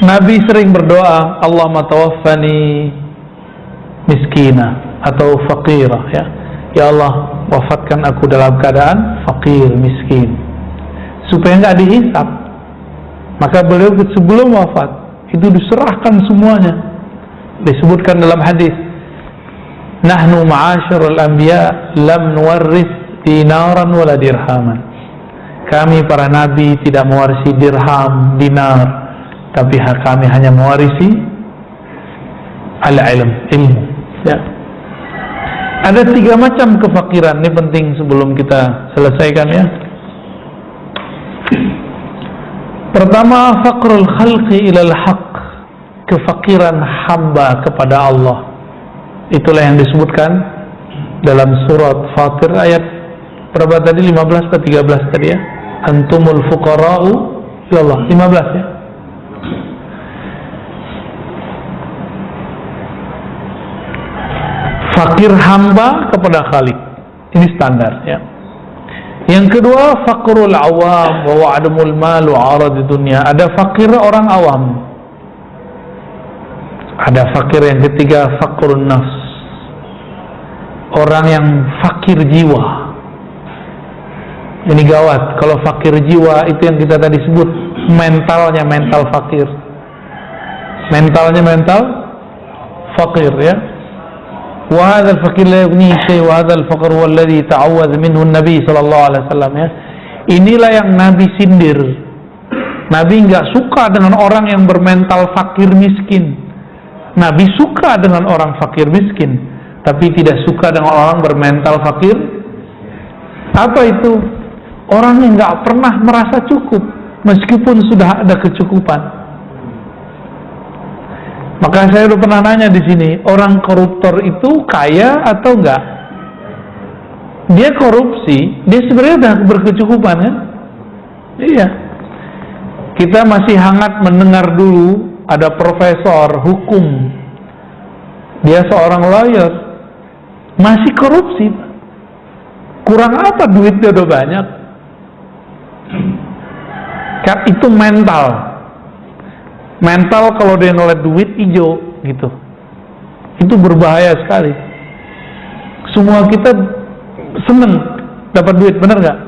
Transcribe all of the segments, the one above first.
Nabi sering berdoa, Allahumma tawaffani miskina atau faqira, ya. Ya Allah, wafatkan aku dalam keadaan fakir, miskin, supaya nggak dihisab. Maka beliau sebelum wafat itu diserahkan semuanya. Disebutkan dalam hadis, nahnu ma'asyarul anbiya lam nuwarris dinaran wala dirhaman. Kami para nabi tidak mewarisi dirham, dinar, tapi kami hanya mewarisi al-ilm, ilmu, ya. Ada 3 macam kefakiran. Ini penting sebelum kita selesaikan, ya. Pertama, faqrul khalqi ilal haq, kefakiran hamba kepada Allah. Itulah yang disebutkan dalam surat Fatir ayat berapa tadi? 15 atau 13 tadi, ya. Antumul fuqara'u ilallah, 15, ya. Fakir hamba kepada Khalik, ini standar, ya. Yang kedua, faqrul awam wa wa'adumul mal wa arad dunya. Ada fakir orang awam. Ada fakir yang ketiga, faqrun nafs, orang yang fakir jiwa. Ini gawat. Kalau fakir jiwa itu yang kita tadi sebut, mentalnya mental fakir, mentalnya mental fakir, ya. Wa hadzal fakir la yughni syai' wa hadzal faqr huwa alladhi ta'awwadha minhu an-nabi sallallahu alaihi wasallam, ya. Inilah yang Nabi sindir. Nabi enggak suka dengan orang yang bermental fakir miskin. Nabi suka dengan orang fakir miskin, tapi tidak suka dengan orang bermental fakir. Apa itu? Orang yang enggak pernah merasa cukup meskipun sudah ada kecukupan. Maka saya udah pernah nanya di sini, orang koruptor itu kaya atau enggak? Dia korupsi, dia sebenarnya udah berkecukupan, kan? Iya. Kita masih hangat mendengar dulu ada profesor hukum, dia seorang lawyer, masih korupsi. Kurang apa duitnya udah banyak? Kan itu mental. Mental kalau dia ngeliat duit hijau gitu, itu berbahaya sekali. Semua kita seneng dapat duit, bener gak?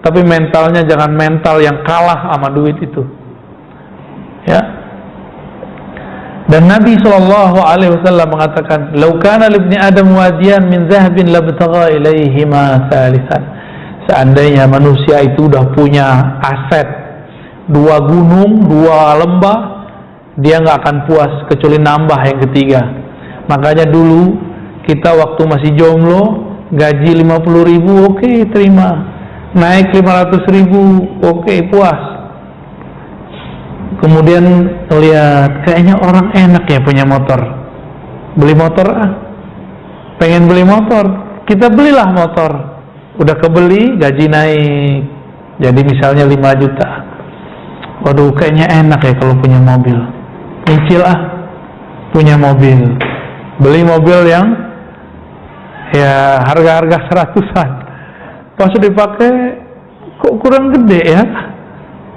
Tapi mentalnya jangan mental yang kalah sama duit itu, ya. Dan Nabi SAW mengatakan, "Lau kana libni Adam wadiyan min zahabin labtagha ilaihima thalithan." Seandainya manusia itu udah punya aset 2 gunung, 2 lembah, dia nggak akan puas kecuali nambah yang ketiga. Makanya dulu kita waktu masih jomblo, gaji 50.000, oke, terima. Naik 500.000, oke, puas. Kemudian lihat, kayaknya orang enak ya punya motor, beli motor, pengen beli motor, kita belilah motor. Udah kebeli, gaji naik, jadi misalnya 5 juta. Waduh, kayaknya enak ya kalau punya mobil. Nyicil punya mobil. Beli mobil yang ya harga-harga 100-an. Pas dipakai kok kurang gede, ya.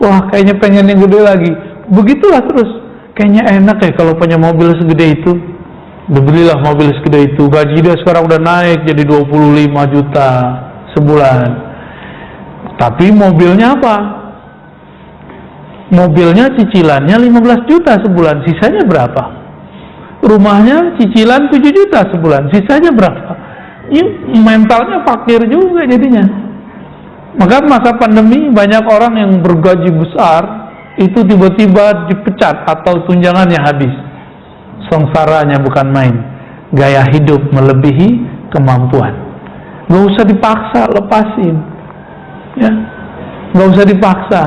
Wah, kayaknya pengen yang gede lagi. Begitulah terus. Kayaknya enak ya kalau punya mobil segede itu. Belilah mobil segede itu. Gaji dia sekarang udah naik jadi 25 juta sebulan. Tapi mobilnya apa? Mobilnya cicilannya 15 juta sebulan, sisanya berapa? Rumahnya cicilan 7 juta sebulan, sisanya berapa? Ini mentalnya fakir juga jadinya. Maka masa pandemi banyak orang yang bergaji besar itu tiba-tiba dipecat atau tunjangannya habis. Sengsaranya bukan main. Gaya hidup melebihi kemampuan. Gak usah dipaksa, lepasin, ya. Gak usah dipaksa.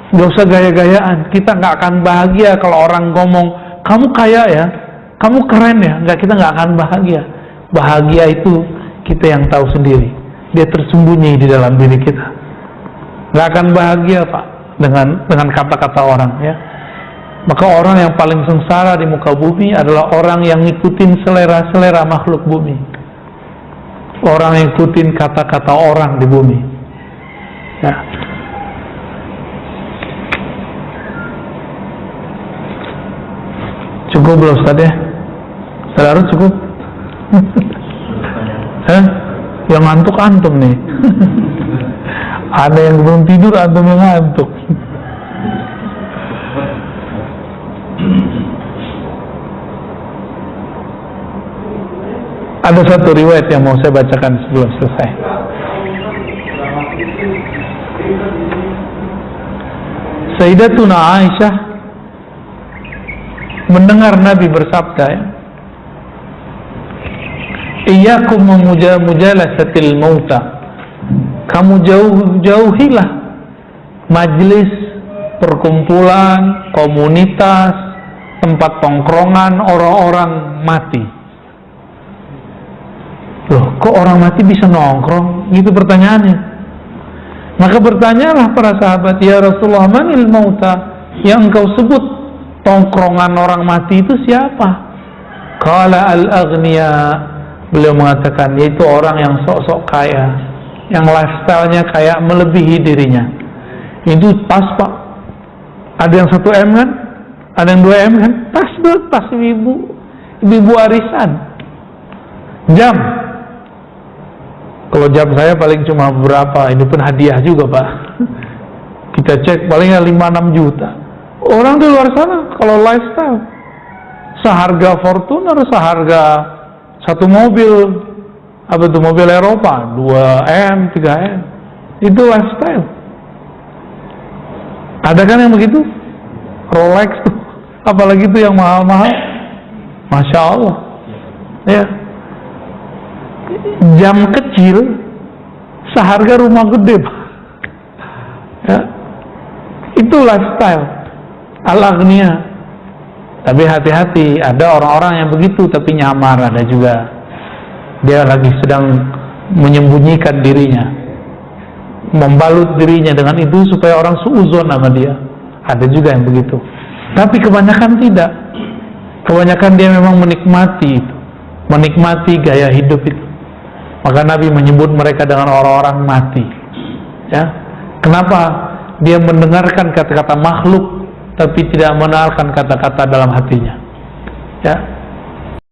Gak usah gaya-gayaan. Kita gak akan bahagia kalau orang ngomong, kamu kaya ya, kamu keren ya. Enggak, kita gak akan bahagia. Bahagia itu kita yang tahu sendiri. Dia tersembunyi di dalam diri kita. Gak akan bahagia, Pak, dengan kata-kata orang, ya. Maka orang yang paling sengsara di muka bumi adalah orang yang ngikutin selera-selera makhluk bumi. Orang yang ngikutin kata-kata orang di bumi, ya. Cukup belum Ustaz ya? Ustaz cukup? Yang ngantuk antum nih. Ada yang belum tidur, antum yang ngantuk. Ada satu riwayat yang mau saya bacakan sebelum selesai. Sayyidatuna Aisyah mendengar Nabi bersabda, "Iyyakum mujalasatil mauta." Kamu jauhilah majlis, perkumpulan, komunitas, tempat tongkrongan orang-orang mati. Loh, kok orang mati bisa nongkrong? Itu pertanyaannya. Maka bertanyalah para sahabat, "Ya Rasulullah, manil mauta?" Yang engkau sebut tongkrongan orang mati itu siapa? Qala al-aghniya. Beliau mengatakan, yaitu orang yang sok-sok kaya, yang lifestyle-nya kayak melebihi dirinya. Itu pas Pak. Ada yang 1M kan? Ada yang 2M kan? Tas ibu arisan. Jam. Kalau jam saya paling cuma berapa? Ini pun hadiah juga Pak. Kita cek palingnya 5-6 juta. Orang di luar sana kalau lifestyle seharga Fortuner, seharga satu mobil, apa itu mobil Eropa, 2M, 3M, itu lifestyle. Ada kan yang begitu? Rolex tuh, apalagi itu yang mahal-mahal. Masya Allah. Ya. Jam kecil seharga rumah gede, Pak. Ya. Itu lifestyle al-aghniya. Tapi hati-hati, ada orang-orang yang begitu tapi nyamar, ada juga. Dia lagi sedang menyembunyikan dirinya, membalut dirinya dengan itu supaya orang suuzon sama dia. Ada juga yang begitu. Tapi kebanyakan tidak. Kebanyakan dia memang menikmati itu, menikmati gaya hidup itu. Maka Nabi menyebut mereka dengan orang-orang mati. Ya, kenapa? Dia mendengarkan kata-kata makhluk tapi tidak mendengarkan kata-kata dalam hatinya. Ya,